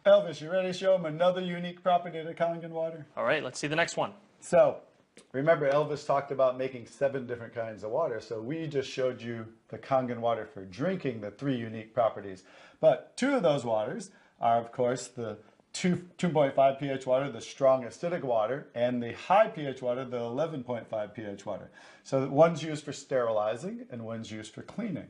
Elvis, you ready to show them another unique property of the Kangen water? All right, let's see the next one. So, remember Elvis talked about making 7 different kinds of water. So we just showed you the Kangen water for drinking, the 3 unique properties. But 2 of those waters are, of course, the 2.5 pH water, the strong acidic water, and the high pH water, the 11.5 pH water. So one's used for sterilizing and one's used for cleaning.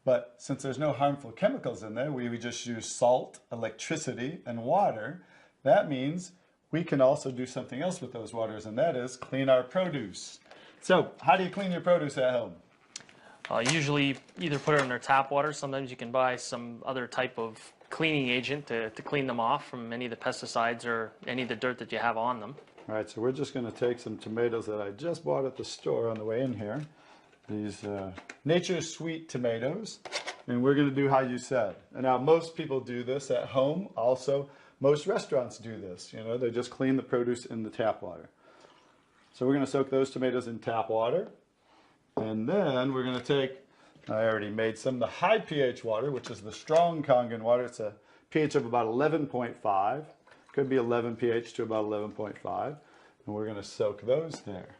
But since there's no harmful chemicals in there, we just use salt, electricity, and water. That means we can also do something else with those waters, and that is clean our produce. So how do you clean your produce at home? Usually either put it in their tap water. Sometimes you can buy some other type of cleaning agent to clean them off from any of the pesticides or any of the dirt that you have on them. All right, so we're just going to take some tomatoes that I just bought at the store on the way in here. These Nature's Sweet tomatoes, and we're going to do how you said. And now most people do this at home. Also, most restaurants do this. You know, they just clean the produce in the tap water. So we're going to soak those tomatoes in tap water, and then we're going to take, I already made some, the high pH water, which is the strong Kangen water. It's a pH of about 11.5. Could be 11 pH to about 11.5. And we're going to soak those there.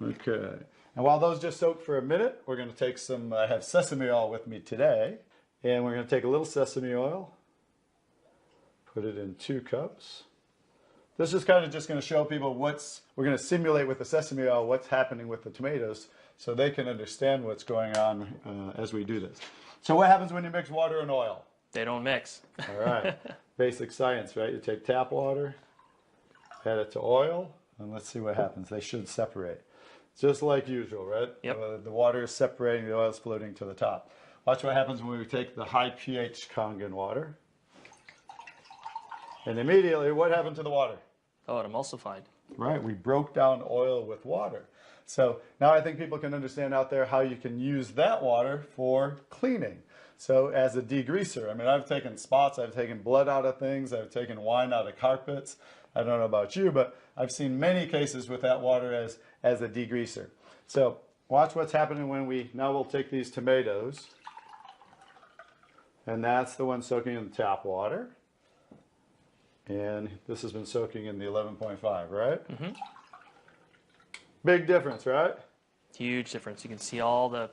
Okay. And while those just soak for a minute, we're going to take some, I have sesame oil with me today. And we're going to take a little sesame oil, put it in 2 cups. This is kind of just going to show people we're going to simulate with the sesame oil what's happening with the tomatoes so they can understand what's going on as we do this. So what happens when you mix water and oil? They don't mix. All right. Basic science, right? You take tap water, add it to oil, and let's see what happens. They should separate. Just like usual, right? Yep. The water is separating, the oil is floating to the top. Watch what happens when we take the high pH Kangen water. And immediately, what happened to the water? Oh, it emulsified. Right, we broke down oil with water. So now I think people can understand out there how you can use that water for cleaning. So as a degreaser, I mean, I've taken spots, I've taken blood out of things, I've taken wine out of carpets. I don't know about you, but I've seen many cases with that water as a degreaser. So watch what's happening when now we'll take these tomatoes, and that's the one soaking in the tap water. And this has been soaking in the 11.5, right? Mm-hmm. Big difference, right? Huge difference. You can see all the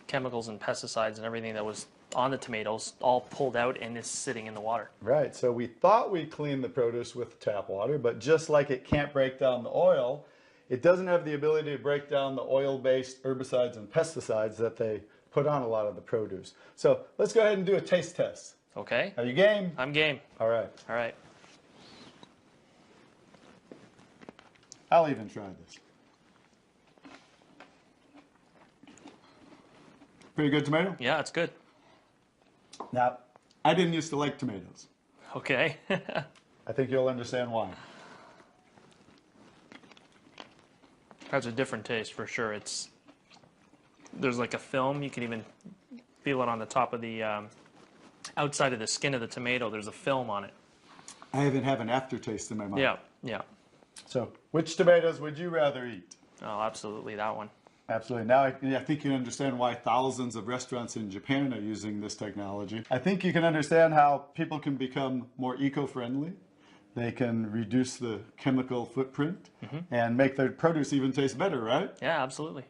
chemicals and pesticides and everything that was on the tomatoes all pulled out and is sitting in the water. Right, so we thought we cleaned the produce with tap water, but just like it can't break down the oil, it doesn't have the ability to break down the oil-based herbicides and pesticides that they put on a lot of the produce. So let's go ahead and do a taste test. Okay. Are you game? I'm game. All right. All right. I'll even try this. Pretty good tomato? Yeah, it's good. Now, I didn't used to like tomatoes. Okay. I think you'll understand why. Has a different taste for sure. There's like a film. You can even feel it on the top of the outside of the skin of the tomato. There's a film on it. I even have an aftertaste in my mouth. Yeah, yeah. So, which tomatoes would you rather eat? Oh, absolutely, that one. Absolutely. Now I think you understand why thousands of restaurants in Japan are using this technology. I think you can understand how people can become more eco-friendly. They can reduce the chemical footprint and make their produce even taste better, right? Yeah, absolutely.